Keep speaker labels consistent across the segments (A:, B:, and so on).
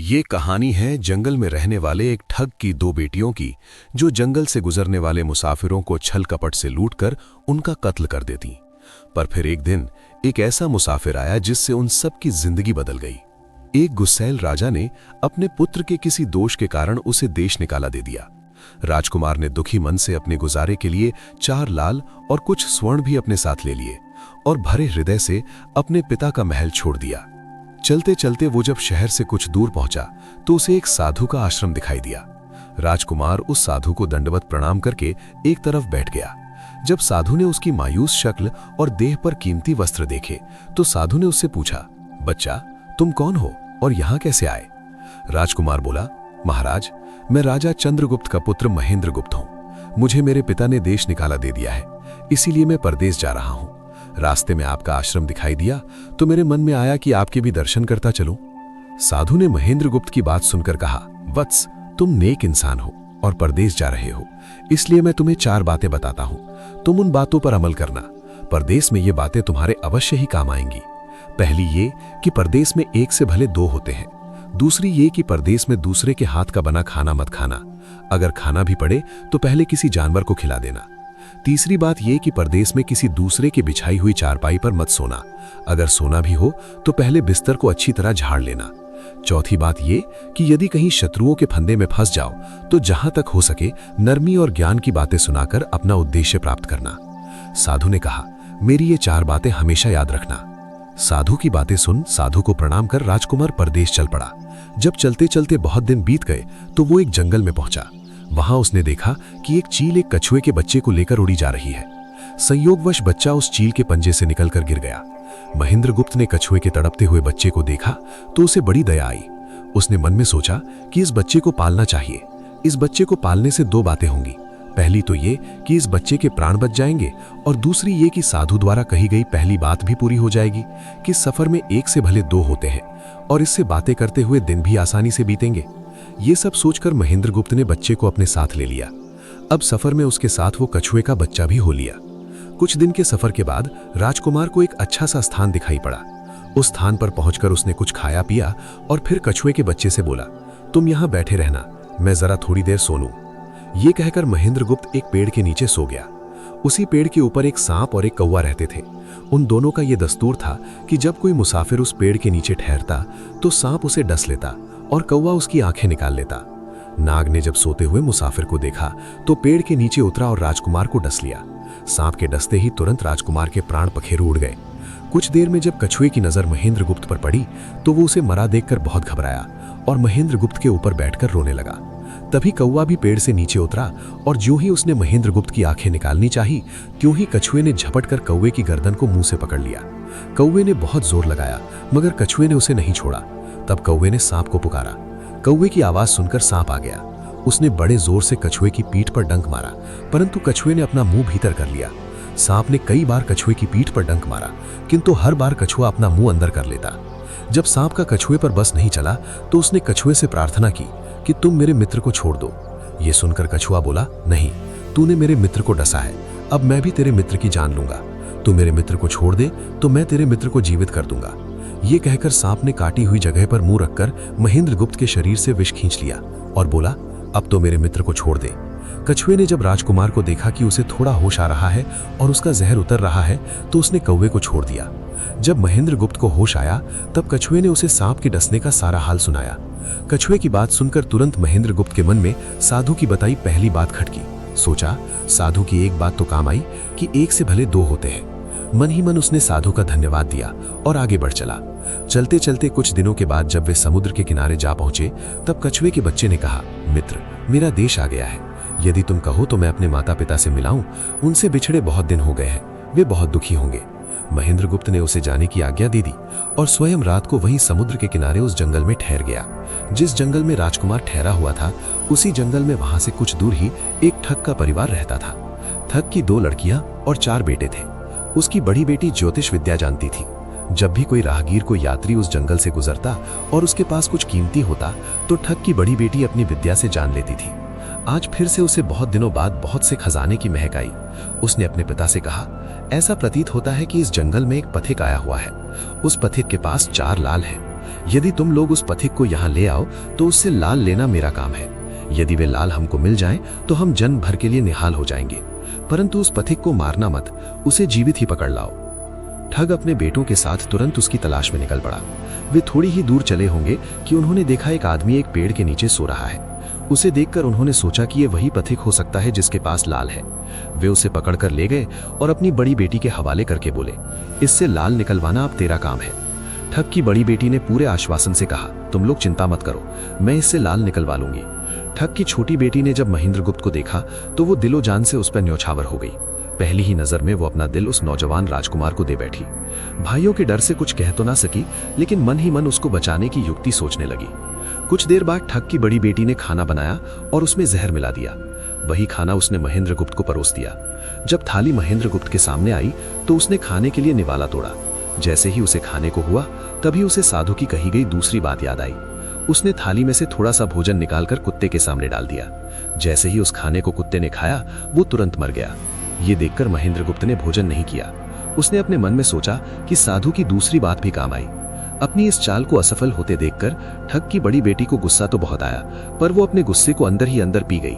A: ये कहानी है जंगल में रहने वाले एक ठग की दो बेटियों की, जो जंगल से गुजरने वाले मुसाफिरों को छल कपट से लूटकर उनका कत्ल कर देती। पर फिर एक दिन एक ऐसा मुसाफिर आया जिससे उन सब की जिंदगी बदल गई। एक गुस्सैल राजा ने अपने पुत्र के किसी दोष के कारण उसे देश निकाला दे दिया। राजकुमार ने दुखी मन से अपने गुजारे के लिए 4 लाल और कुछ स्वर्ण भी अपने साथ ले लिए और भरे हृदय से अपने पिता का महल छोड़ दिया। चलते चलते वो जब शहर से कुछ दूर पहुंचा तो उसे एक साधु का आश्रम दिखाई दिया। राजकुमार उस साधु को दंडवत प्रणाम करके एक तरफ बैठ गया। जब साधु ने उसकी मायूस शक्ल और देह पर कीमती वस्त्र देखे तो साधु ने उससे पूछा, बच्चा तुम कौन हो और यहाँ कैसे आए? राजकुमार बोला, महाराज मैं राजा चंद्रगुप्त का पुत्र महेंद्रगुप्त हूँ। मुझे मेरे पिता ने देश निकाला दे दिया है, इसीलिए मैं परदेश जा रहा हूँ। रास्ते में आपका आश्रम दिखाई दिया तो मेरे मन में आया कि आपके भी दर्शन करता चलूं। साधु ने महेंद्रगुप्त की बात सुनकर कहा, वत्स तुम नेक इंसान हो और परदेश जा रहे हो, इसलिए मैं तुम्हें 4 बातें बताता हूं। तुम उन बातों पर अमल करना। परदेश में ये बातें तुम्हारे अवश्य ही काम आएंगी। पहली ये कि परदेश में एक से भले 2 होते हैं। दूसरी ये कि परदेश में दूसरे के हाथ का बना खाना मत खाना। अगर खाना भी पड़े तो पहले किसी जानवर को खिला देना। तीसरी बात यह कि परदेश में किसी दूसरे की बिछाई हुई चारपाई पर मत सोना। अगर सोना भी हो तो पहले बिस्तर को अच्छी तरह झाड़ लेना। चौथी बात यह कि यदि कहीं शत्रुओं के फंदे में फंस जाओ तो जहां तक हो सके नरमी और ज्ञान की बातें सुनाकर अपना उद्देश्य प्राप्त करना। साधु ने कहा, मेरी ये 4 बातें हमेशा याद रखना। साधु की बातें सुन साधु को प्रणाम कर राजकुमार परदेश चल पड़ा। जब चलते चलते बहुत दिन बीत गए तो वो एक जंगल में पहुंचा। वहां उसने देखा कि एक चील एक कछुए के बच्चे को लेकर उड़ी जा रही है। संयोगवश बच्चा उस चील के पंजे से निकलकर गिर गया। महेंद्रगुप्त ने कछुए के तड़पते हुए बच्चे को देखा तो उसे बड़ी दया आई। उसने मन में सोचा कि इस बच्चे को पालना चाहिए। इस बच्चे को पालने से 2 बातें होंगी। पहली तो ये कि इस बच्चे के प्राण बच जाएंगे और दूसरी ये कि साधु द्वारा कही गई पहली बात भी पूरी हो जाएगी कि सफर में एक से भले 2 होते हैं और इससे बातें करते हुए दिन भी आसानी से बीतेंगे। ये सब सोचकर महेंद्रगुप्त ने बच्चे को अपने साथ ले लिया। अब सफर में उसके साथ वो कछुए का बच्चा भी हो लिया। कुछ दिन के सफर के बाद राजकुमार को एक अच्छा सा स्थान दिखाई पड़ा। उस स्थान पर पहुंचकर उसने कुछ खाया पिया और फिर कछुए के बच्चे से बोला, तुम यहाँ बैठे रहना, मैं जरा थोड़ी देर सो लूं। ये कहकर महेंद्रगुप्त एक पेड़ के नीचे सो गया। उसी पेड़ के ऊपर एक सांप और एक कौवा रहते थे। उन दोनों का यह दस्तूर था कि जब कोई मुसाफिर उस पेड़ के नीचे ठहरता तो सांप उसे डस लेता और कौवा उसकी आंखें निकाल लेता। नाग ने जब सोते हुए मुसाफिर को देखा तो पेड़ के नीचे उतरा और राजकुमार को डस लिया। सांप के डसते ही तुरंत राजकुमार के प्राण पखेरु उड़ गए। कुछ देर में जब कछुए की नजर महेंद्रगुप्त पर पड़ी तो वो उसे मरा देखकर बहुत घबराया और महेंद्रगुप्त के ऊपर बैठकर रोने लगा। तभी कौवा भी पेड़ से नीचे उतरा और ज्यों ही उसने महेंद्रगुप्त की आंखें निकालनी चाही, त्यों ही कछुए ने झपटकर कौवे की गर्दन को मुंह से पकड़ लिया। कौवे ने बहुत जोर लगाया मगर कछुए ने उसे नहीं छोड़ा। तब कौवे ने सांप को पुकारा। कौवे की आवाज सुनकर सांप आ गया। उसने बड़े जोर से कछुए की पीठ पर डंक मारा, परंतु कछुए ने अपना मुंह भीतर कर लिया। सांप ने कई बार कछुए की पीठ पर डंक मारा, किंतु हर बार कछुआ अपना मुंह अंदर कर लेता। जब सांप का कछुए पर बस नहीं चला तो उसने कछुए से प्रार्थना की कि तुम मेरे मित्र को छोड़ दो। ये सुनकर कछुआ बोला, नहीं, तूने मेरे मित्र को डसा है, अब मैं भी तेरे मित्र की जान लूंगा। तू मेरे मित्र को छोड़ दे तो मैं तेरे मित्र को जीवित कर दूंगा। ये कहकर सांप ने काटी हुई जगह पर मुंह रखकर महेंद्रगुप्त के शरीर से विष खींच लिया और बोला, अब तो मेरे मित्र को छोड़ दे। कछुए ने जब राजकुमार को देखा कि उसे थोड़ा होश आ रहा है और उसका जहर उतर रहा है तो उसने कौवे को छोड़ दिया। जब महेंद्रगुप्त को होश आया तब कछुए ने उसे सांप के डसने का सारा हाल सुनाया। कछुए की बात सुनकर तुरंत महेंद्रगुप्त के मन में साधु की बताई पहली बात खटकी। सोचा, साधु की एक बात तो काम आई कि एक से भले 2 होते हैं। मन ही मन उसने साधु का धन्यवाद दिया और आगे बढ़ चला। चलते चलते कुछ दिनों के बाद जब वे समुद्र के किनारे जा पहुंचे तब कछुए के बच्चे ने कहा, मित्र, मेरा देश आ गया है। यदि तुम कहो तो मैं अपने माता पिता से मिलाऊं। उनसे बिछड़े बहुत दिन हो गए हैं, वे बहुत दुखी होंगे। महेंद्रगुप्त ने उसे जाने की आज्ञा दे दी और स्वयं रात को वहीं समुद्र के किनारे उस जंगल में ठहर गया। जिस जंगल में राजकुमार ठहरा हुआ था उसी जंगल में वहां से कुछ दूर ही एक ठग का परिवार रहता था। ठग की 2 लड़कियां और 4 बेटे थे। उसकी बड़ी बेटी ज्योतिष विद्या जानती थी। जब भी कोई राहगीर को यात्री उस जंगल से गुजरता और उसके पास कुछ कीमती होता तो ठग की बड़ी बेटी अपनी विद्या से जान लेती थी। आज फिर से उसे बहुत दिनों बाद बहुत से खजाने की महक आई। उसने अपने पिता से कहा, ऐसा प्रतीत होता है कि इस जंगल में एक पथिक आया हुआ है। उस पथिक के पास 4 लाल हैं। यदि तुम लोग उस पथिक को यहाँ ले आओ तो उससे लाल लेना मेरा काम है। यदि वे लाल हमको मिल जाएं तो हम जन्म भर के लिए निहाल हो जाएंगे, परंतु उस पथिक को मारना मत, उसे जीवित ही पकड़ लाओ। ठग अपने बेटों के साथ तुरंत उसकी तलाश में निकल पड़ा। वे थोड़ी ही दूर चले होंगे कि उन्होंने देखा एक आदमी एक पेड़ के नीचे सो रहा है। उसे देखकर उन्होंने सोचा कि ये वही पथिक हो सकता है जिसके पास लाल है। वे उसे पकड़कर ले गए और अपनी बड़ी बेटी के हवाले करके बोले, इससे लाल निकलवाना अब तेरा काम है। ठग की बड़ी बेटी ने पूरे आश्वासन से कहा, तुम लोग चिंता मत करो, मैं इससे लाल निकलवा लूंगी। ठग की छोटी बेटी ने जब महेंद्रगुप्त को देखा तो वो दिलो जान से उस पर न्यौछावर हो गई। पहली ही नजर में वो अपना दिल उस नौजवान राजकुमार को दे बैठी। भाइयों के डर से कुछ कह तो ना सकी, लेकिन मन ही मन उसको बचाने की युक्ति सोचने लगी। कुछ देर बाद ठग की बड़ी बेटी ने खाना बनाया और उसमें जहर मिला दिया। वही खाना उसने महेंद्रगुप्त को परोस दिया। जब थाली महेंद्रगुप्त के सामने आई तो उसने खाने के लिए निवाला तोड़ा। जैसे ही उसे खाने को हुआ तभी उसे साधु की कही गई दूसरी बात याद आई। उसने थाली में से थोड़ा सा भोजन निकालकर कुत्ते के सामने डाल दिया। जैसे ही उस खाने को कुत्ते ने खाया वो तुरंत मर गया। ये देखकर महेंद्रगुप्त ने भोजन नहीं किया। उसने अपने मन में सोचा कि साधु की दूसरी बात भी काम आई। अपनी इस चाल को असफल होते देखकर ठग की बड़ी बेटी को गुस्सा तो बहुत आया, पर वो अपने गुस्से को अंदर ही अंदर पी गई।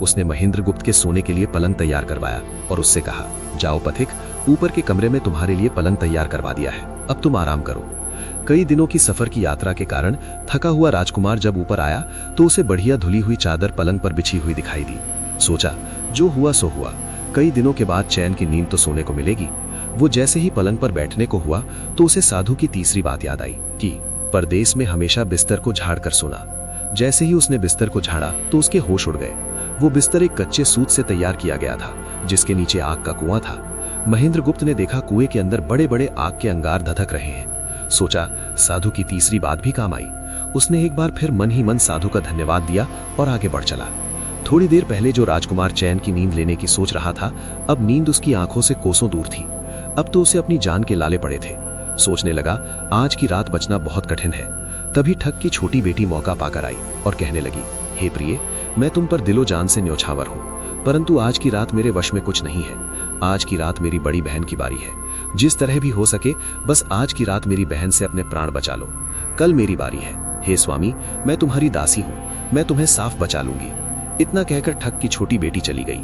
A: उसने महेंद्रगुप्त के सोने के लिए पलंग तैयार करवाया और उससे कहा, जाओ पथिक, ऊपर के कमरे में तुम्हारे लिए पलंग तैयार करवा दिया है, अब तुम आराम करो। कई दिनों की सफर की यात्रा के कारण थका हुआ राजकुमार जब ऊपर आया तो उसे बढ़िया धुली हुई चादर पलंग पर बिछी हुई दिखाई दी। सोचा, जो हुआ सो हुआ, कई दिनों के बाद चैन की नींद तो सोने को मिलेगी। वो जैसे ही पलंग पर बैठने को हुआ तो उसे साधु की तीसरी बात याद आई कि परदेश में हमेशा बिस्तर को झाड़ कर सोना। जैसे ही उसने बिस्तर को झाड़ा तो उसके होश उड़ गए। वो बिस्तर एक कच्चे सूत से तैयार किया गया था जिसके नीचे आग का कुआं था। महेंद्रगुप्त ने देखा कुएं के अंदर बड़े बड़े आग के अंगार धधक रहे हैं। सोचा, साधु की तीसरी बात भी काम आई। उसने एक बार फिर मन ही मन साधु का धन्यवाद दिया और आगे बढ़ चला। थोड़ी देर पहले जो राजकुमार चैन की नींद लेने की सोच रहा था, अब नींद उसकी आंखों से कोसों दूर थी। अब तो उसे अपनी जान के लाले पड़े थे। सोचने लगा, आज की रात बचना बहुत कठिन है। तभी ठग की छोटी बेटी मौका पाकर आई और कहने लगी, हे प्रिय, मैं तुम पर दिलो जान से न्यौछावर हूँ, परंतु आज की रात मेरे वश में कुछ नहीं है। आज की रात मेरी बड़ी बहन की बारी है। जिस तरह भी हो सके बस आज की रात मेरी बहन से अपने प्राण बचा लो। कल मेरी बारी है। हे स्वामी, मैं तुम्हारी दासी हूँ, मैं तुम्हें साफ बचा लूंगी। इतना कहकर ठग की छोटी बेटी चली गई।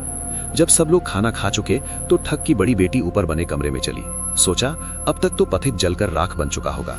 A: जब सब लोग खाना खा चुके तो ठग की बड़ी बेटी ऊपर बने कमरे में चली। सोचा, अब तक तो पथिक जलकर राख बन चुका होगा।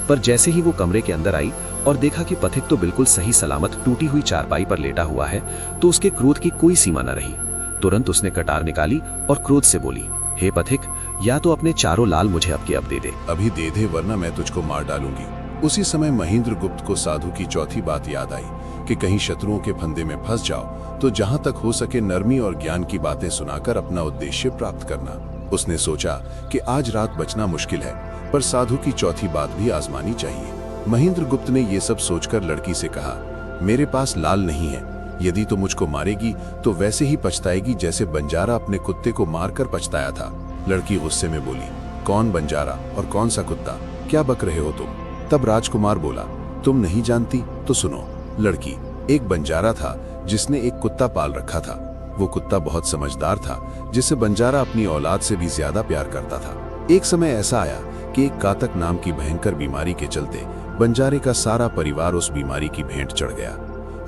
A: पर जैसे ही वो कमरे के अंदर आई और देखा कि पथिक तो बिल्कुल सही सलामत टूटी हुई चारपाई पर लेटा हुआ है तो उसके क्रोध की कोई सीमा न रही। तुरंत उसने कटार निकाली और क्रोध से बोली, हे पथिक, या तो अपने चारों लाल मुझे अब के अब दे दे।
B: अभी दे दे, वरना मैं तुझको मार डालूंगी। उसी समय महेंद्रगुप्त को साधु की चौथी बात याद आई कि कहीं शत्रुओं के फंदे में फंस जाओ तो जहां तक हो सके नरमी और ज्ञान की बातें सुनाकर अपना उद्देश्य प्राप्त करना। उसने सोचा कि आज रात बचना मुश्किल है, पर साधु की चौथी बात भी आजमानी चाहिए। महेंद्रगुप्त ने ये सब सोचकर लड़की से कहा, मेरे पास लाल नहीं है। यदि तो मुझको मारेगी तो वैसे ही पछताएगी जैसे बंजारा अपने कुत्ते को मारकर पछताया था। लड़की गुस्से में बोली, कौन बंजारा और कौन सा कुत्ता, क्या बक रहे हो तुम? तब राजकुमार बोला, तुम नहीं जानती तो सुनो। लड़की, एक बंजारा था जिसने एक कुत्ता पाल रखा था। वो कुत्ता बहुत समझदार था जिसे बंजारा अपनी औलाद से भी ज्यादा प्यार करता था। एक समय ऐसा आया कि एक कातक नाम की भयंकर बीमारी के चलते बंजारे का सारा परिवार उस बीमारी की भेंट चढ़ गया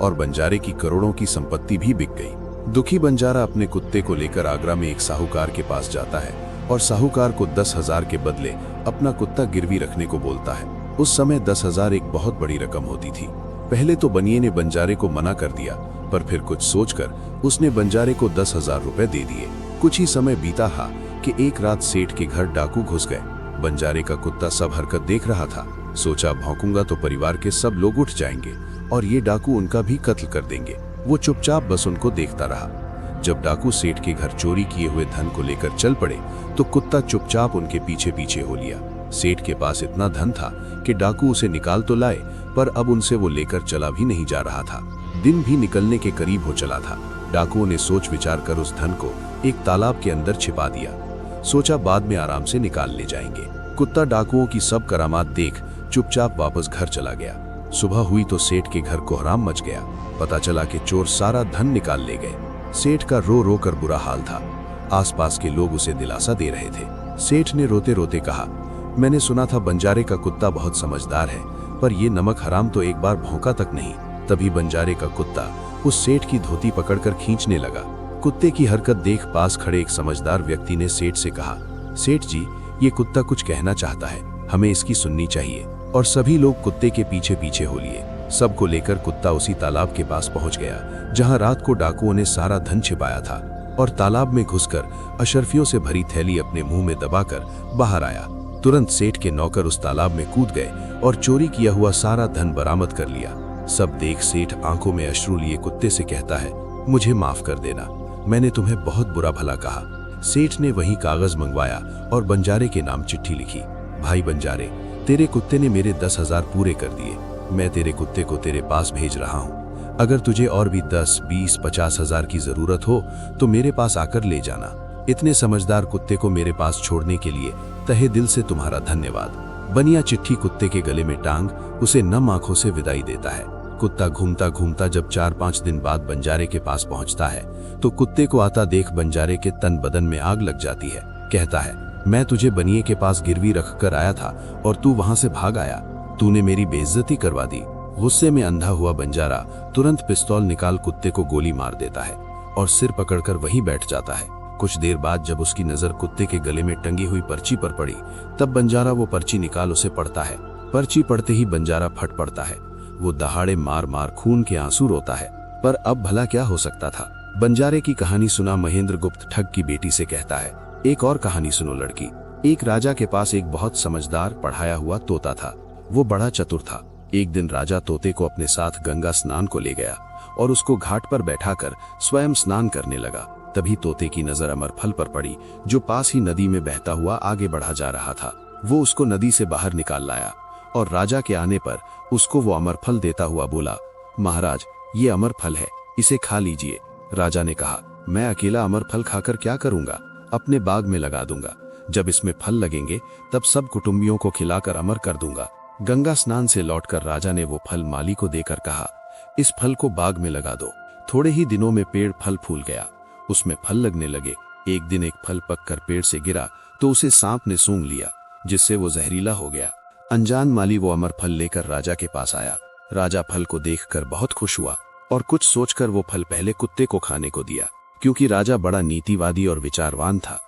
B: और बंजारे की करोड़ों की संपत्ति भी बिक गई। दुखी बंजारा अपने कुत्ते को लेकर आगरा में एक साहूकार के पास जाता है और साहूकार को 10,000 के बदले अपना कुत्ता गिरवी रखने को बोलता है। उस समय 10,000 एक बहुत बड़ी रकम होती थी। पहले तो बनिए ने बंजारे को मना कर दिया, पर फिर कुछ सोचकर उसने बंजारे को 10,000 रुपए दे दिए। कुछ ही समय बीता हा कि एक रात सेठ के घर डाकू घुस गए। बंजारे का कुत्ता सब हरकत देख रहा था। सोचा, भौंकूंगा तो परिवार के सब लोग उठ जाएंगे और ये डाकू उनका भी कत्ल कर देंगे। वो चुपचाप बस उनको देखता रहा। जब डाकू सेठ के घर चोरी किए हुए धन को लेकर चल पड़े तो कुत्ता चुपचाप उनके पीछे पीछे हो लिया। सेठ के पास इतना धन था कि डाकू उसे निकाल तो लाए, पर अब उनसे वो लेकर चला भी नहीं जा रहा था। दिन भी निकलने के करीब हो चला था। डाकुओं ने सोच विचार कर उस धन को एक तालाब के अंदर छिपा दिया। सोचा, बाद में आराम से निकाल ले जाएंगे। कुत्ता डाकुओं की सब करामात देख चुपचाप वापस घर चला गया। सुबह हुई तो सेठ के घर कोहराम मच गया। पता चला कि चोर सारा धन निकाल ले गए। सेठ का रो रो कर बुरा हाल था। आसपास के लोग उसे दिलासा दे रहे थे। सेठ ने रोते रोते कहा, मैंने सुना था बंजारे का कुत्ता बहुत समझदार है,
A: पर ये नमक हराम तो एक बार भौंका तक नहीं। तभी बंजारे का कुत्ता उस सेठ की धोती पकड़कर खींचने लगा। कुत्ते की हरकत देख पास खड़े एक समझदार व्यक्ति ने सेठ से कहा, सेठ जी, ये कुत्ता कुछ कहना चाहता है, हमें इसकी सुननी चाहिए। और सभी लोग कुत्ते के पीछे पीछे हो लिए। सबको लेकर कुत्ता उसी तालाब के पास पहुंच गया जहां रात को डाकुओं ने सारा धन छिपाया था, और तालाब में घुसकर अशर्फियों से भरी थैली अपने मुंह में दबाकर बाहर आया। तुरंत सेठ के नौकर उस तालाब में कूद गए और चोरी किया हुआ सारा धन बरामद कर लिया। सब देख सेठ आंखों में अश्रु लिए कुत्ते से कहता है, मुझे माफ कर देना, मैंने तुम्हें बहुत बुरा भला कहा। सेठ ने वही कागज मंगवाया और बंजारे के नाम चिट्ठी लिखी, भाई बंजारे, तेरे कुत्ते ने मेरे 10,000 पूरे कर दिए। मैं तेरे कुत्ते को तेरे पास भेज रहा हूँ। अगर तुझे और भी 10, 20, 50,000 की जरूरत हो तो मेरे पास आकर ले जाना। इतने समझदार कुत्ते को मेरे पास छोड़ने के लिए तहे दिल से तुम्हारा धन्यवाद। बनिया चिट्ठी कुत्ते के गले में टांग उसे नम आंखों से विदाई देता है। कुत्ता घूमता घूमता जब 4-5 दिन बाद बंजारे के पास पहुंचता है तो कुत्ते को आता देख बंजारे के तन बदन में आग लग जाती है। कहता है, मैं तुझे बनिए के पास गिरवी रख कर आया था और तू वहां से भाग आया। तूने मेरी बेइज्जती करवा दी। गुस्से में अंधा हुआ बंजारा तुरंत पिस्तौल निकाल कुत्ते को गोली मार देता है और सिर पकड़कर वहीं बैठ जाता है। कुछ देर बाद जब उसकी नजर कुत्ते के गले में टंगी हुई पर्ची पर पड़ी तब बंजारा वो पर्ची निकाल उसे पढ़ता है। पर्ची पढ़ते ही बंजारा फट पड़ता है। वो दहाड़े मार मार खून के आंसू रोता है। पर अब भला क्या हो सकता था। बंजारे की कहानी सुना महेंद्र गुप्त ठग की बेटी से कहता है, एक और कहानी सुनो लड़की। एक राजा के पास एक बहुत समझदार पढ़ाया हुआ तोता था। वो बड़ा चतुर था। एक दिन राजा तोते को अपने साथ गंगा स्नान को ले गया और उसको घाट पर बैठाकर स्वयं स्नान करने लगा। तभी तोते की नजर अमरफल पर पड़ी जो पास ही नदी में बहता हुआ आगे बढ़ा जा रहा था। वो उसको नदी से बाहर निकाल लाया और राजा के आने पर उसको वो अमरफल देता हुआ बोला, महाराज, ये अमरफल है, इसे खा लीजिए। राजा ने कहा, मैं अकेला अमरफल खाकर क्या करूंगा, अपने बाग में लगा दूंगा। जब इसमें फल लगेंगे तब सब कुटुंबियों को खिलाकर अमर कर दूंगा। गंगा स्नान से लौटकर राजा ने वो फल माली को देकर कहा, इस फल को बाग में लगा दो। थोड़े ही दिनों में पेड़ फल फूल गया, उसमें फल लगने लगे। एक दिन एक फल पककर पेड़ से गिरा तो उसे सांप ने सूंघ लिया, जिससे वो जहरीला हो गया। अनजान माली वो अमर फल लेकर राजा के पास आया। राजा फल को देखकर बहुत खुश हुआ और कुछ सोचकर वो फल पहले कुत्ते को खाने को दिया, क्योंकि राजा बड़ा नीतिवादी और विचारवान था।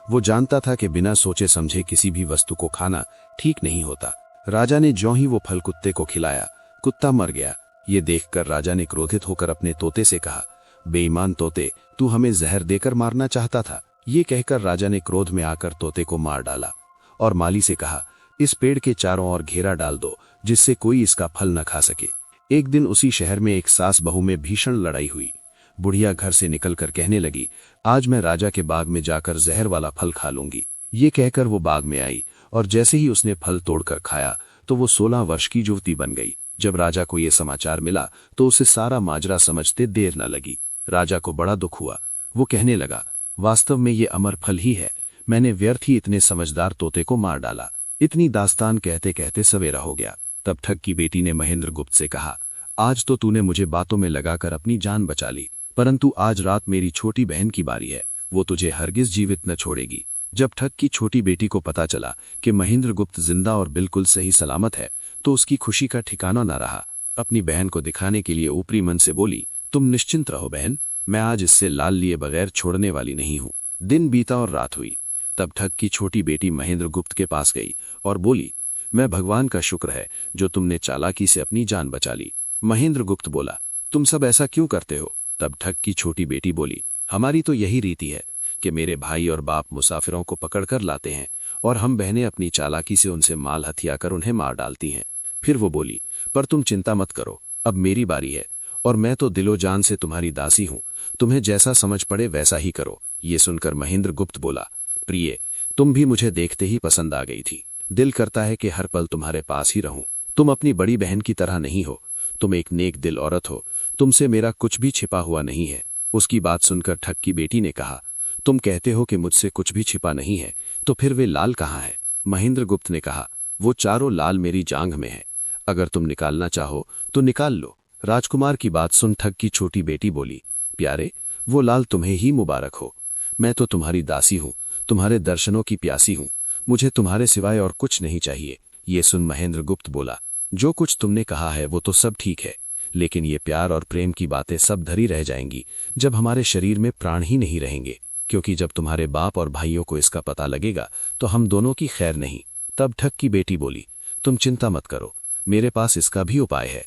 A: वो जानता था कि बिना सोचे समझे किसी भी वस्तु को खाना ठीक नहीं होता। राजा ने ज्यों ही वो फल कुत्ते को खिलाया, कुत्ता मर गया। ये देखकर राजा ने क्रोधित होकर अपने तोते से कहा, बेईमान तोते, तू हमें जहर देकर मारना चाहता था। ये कहकर राजा ने क्रोध में आकर तोते को मार डाला और माली से कहा, इस पेड़ के चारों ओर घेरा डाल दो जिससे कोई इसका फल न खा सके। एक दिन उसी शहर में एक सास बहू में भीषण लड़ाई हुई। बुढ़िया घर से निकलकर कहने लगी, आज मैं राजा के बाग में जाकर जहर वाला फल खा लूंगी। ये कहकर वो बाग में आई और जैसे ही उसने फल तोड़कर खाया तो वो 16 वर्ष की युवती बन गई। जब राजा को ये समाचार मिला तो उसे सारा माजरा समझते देर न लगी। राजा को बड़ा दुख हुआ। वो कहने लगा, वास्तव में ये अमर फल ही है, मैंने व्यर्थ ही इतने समझदार तोते को मार डाला। इतनी दास्तान कहते कहते सवेरा हो गया। तब ठग की बेटी ने महेंद्र गुप्त से कहा, आज तो तूने मुझे बातों में लगाकर अपनी जान बचा ली, परंतु आज रात मेरी छोटी बहन की बारी है, वो तुझे हरगिज जीवित न छोड़ेगी। जब ठग की छोटी बेटी को पता चला कि महेंद्र गुप्त जिंदा और बिल्कुल सही सलामत है तो उसकी खुशी का ठिकाना न रहा। अपनी बहन को दिखाने के लिए ऊपरी मन से बोली, तुम निश्चिंत रहो बहन, मैं आज इससे लाल लिए बगैर छोड़ने वाली नहीं हूं। दिन बीता और रात हुई। तब ठग की छोटी बेटी महेंद्र गुप्त के पास गई और बोली, मैं भगवान का शुक्र है जो तुमने चालाकी से अपनी जान बचा ली। महेंद्र गुप्त बोला, तुम सब ऐसा क्यों करते हो? तब ठग की छोटी बेटी बोली, हमारी तो यही रीति है कि मेरे भाई और बाप मुसाफिरों को पकड़कर लाते हैं और हम बहनें अपनी चालाकी से उनसे माल हथियाकर उन्हें मार डालती हैं। फिर वो बोली, पर तुम चिंता मत करो, अब मेरी बारी है और मैं तो दिलो जान से तुम्हारी दासी हूं, तुम्हें जैसा समझ पड़े वैसा ही करो। ये सुनकर महेंद्र गुप्त बोला, प्रिय, तुम भी मुझे देखते ही पसंद आ गई थी। दिल करता है कि हर पल तुम्हारे पास ही रहूं। तुम अपनी बड़ी बहन की तरह नहीं हो, तुम एक नेक दिल औरत हो, तुमसे मेरा कुछ भी छिपा हुआ नहीं है। उसकी बात सुनकर ठग की बेटी ने कहा, तुम कहते हो कि मुझसे कुछ भी छिपा नहीं है, तो फिर वे लाल कहाँ है? महेंद्र गुप्त ने कहा, वो चारों लाल मेरी जांघ में है, अगर तुम निकालना चाहो तो निकाल लो। राजकुमार की बात सुन ठग की छोटी बेटी बोली, प्यारे, वो लाल तुम्हें ही मुबारक हो। मैं तो तुम्हारी दासी हूं, तुम्हारे दर्शनों की प्यासी हूं, मुझे तुम्हारे सिवाय और कुछ नहीं चाहिए। ये सुन महेंद्र गुप्त बोला,
C: जो कुछ तुमने कहा है वो तो सब ठीक है, लेकिन ये प्यार और प्रेम की बातें सब धरी रह जाएंगी जब हमारे शरीर में प्राण ही नहीं रहेंगे, क्योंकि जब तुम्हारे बाप और भाइयों को इसका पता लगेगा तो हम दोनों की खैर नहीं। तब ठग की बेटी बोली, तुम चिंता मत करो, मेरे पास इसका भी उपाय है।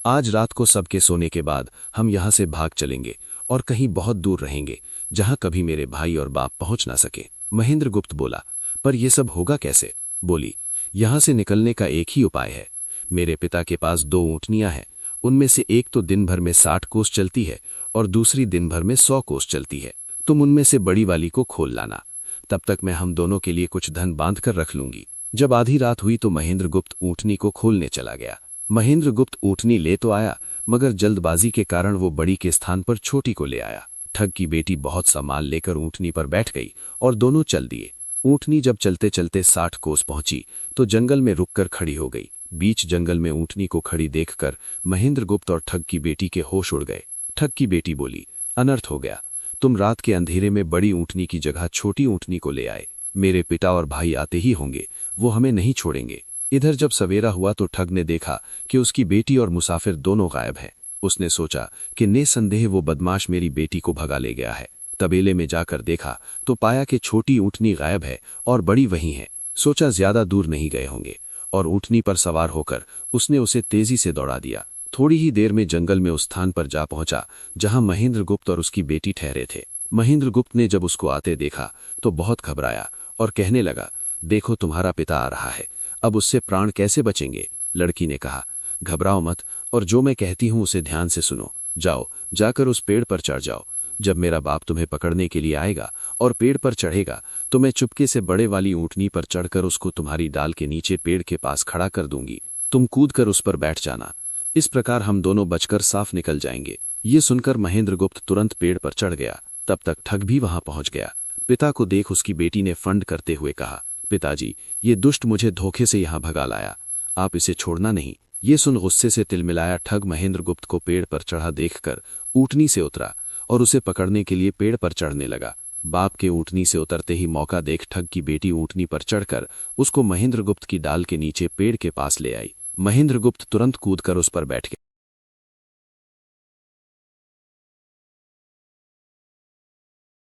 C: आज रात को सबके सोने के बाद हम यहाँ से भाग चलेंगे और कहीं बहुत दूर रहेंगे, जहाँ कभी मेरे भाई और बाप पहुँच ना सके। महेंद्रगुप्त बोला, पर यह सब होगा कैसे? बोली, यहाँ से निकलने का एक ही उपाय है। मेरे पिता के पास 2 ऊँटनियाँ हैं, उनमें से एक तो दिन भर में 60 कोस चलती है और दूसरी दिन भर में 100 कोस चलती है। तुम उनमें से बड़ी वाली को खोल लाना, तब तक मैं हम दोनों के लिए कुछ धन बांध कर रख लूंगी। जब आधी रात हुई तो महेंद्रगुप्त ऊँटनी को खोलने चला गया। महेंद्रगुप्त ऊँटनी ले तो आया, मगर जल्दबाजी के कारण वो बड़ी के स्थान पर छोटी को ले आया। ठग की बेटी बहुत सा माल लेकर ऊँटनी पर बैठ गई और दोनों चल दिए। ऊँटनी जब चलते चलते 60 कोस पहुंची तो जंगल में रुककर खड़ी हो गई। बीच जंगल में ऊँटनी को खड़ी देखकर महेंद्रगुप्त और ठग की बेटी के होश उड़ गए। ठग की बेटी बोली, अनर्थ हो गया, तुम रात के अंधेरे में बड़ी ऊँटनी की जगह छोटी ऊँटनी को ले आए। मेरे पिता और भाई आते ही होंगे, वो हमें नहीं छोड़ेंगे। इधर जब सवेरा हुआ तो ठग ने देखा कि उसकी बेटी और मुसाफिर दोनों गायब हैं। उसने सोचा कि निसंदेह वो बदमाश मेरी बेटी को भगा ले गया है। तबेले में जाकर देखा तो पाया कि छोटी ऊँटनी गायब है और बड़ी वहीं है। सोचा ज्यादा दूर नहीं गए होंगे और ऊँटनी पर सवार होकर उसने उसे तेजी से दौड़ा दिया। थोड़ी ही देर में जंगल में उस स्थान पर जा पहुंचा जहां महेंद्रगुप्त और उसकी बेटी ठहरे थे। महेंद्रगुप्त ने जब उसको आते देखा तो बहुत घबराया और कहने लगा, देखो तुम्हारा पिता आ रहा है, अब उससे प्राण कैसे बचेंगे? लड़की ने कहा, घबराओ मत और जो मैं कहती हूं उसे ध्यान से सुनो। जाओ, जाकर उस पेड़ पर चढ़ जाओ। जब मेरा बाप तुम्हें पकड़ने के लिए आएगा और पेड़ पर चढ़ेगा तो मैं चुपके से बड़े वाली ऊँटनी पर चढ़कर उसको तुम्हारी डाल के नीचे पेड़ के पास खड़ा कर दूंगी। तुम कूदकर उस पर बैठ जाना। इस प्रकार हम दोनों बचकर साफ निकल जाएंगे। ये सुनकर महेंद्रगुप्त तुरंत पेड़ पर चढ़ गया। तब तक ठग भी वहां पहुंच गया। पिता को देख उसकी बेटी ने फंड करते हुए कहा, पिताजी, ये दुष्ट मुझे धोखे से यहाँ भगा लाया, आप इसे छोड़ना नहीं। ये सुन गुस्से से तिलमिलाया ठग महेंद्रगुप्त को पेड़ पर चढ़ा देखकर ऊँटनी से उतरा और उसे पकड़ने के लिए पेड़ पर चढ़ने लगा। बाप के ऊँटनी से उतरते ही मौका देख ठग की बेटी ऊँटनी पर चढ़कर उसको महेंद्रगुप्त की डाल के नीचे पेड़ के पास ले आई। महेंद्रगुप्त तुरंत कूदकर उस पर बैठ गया।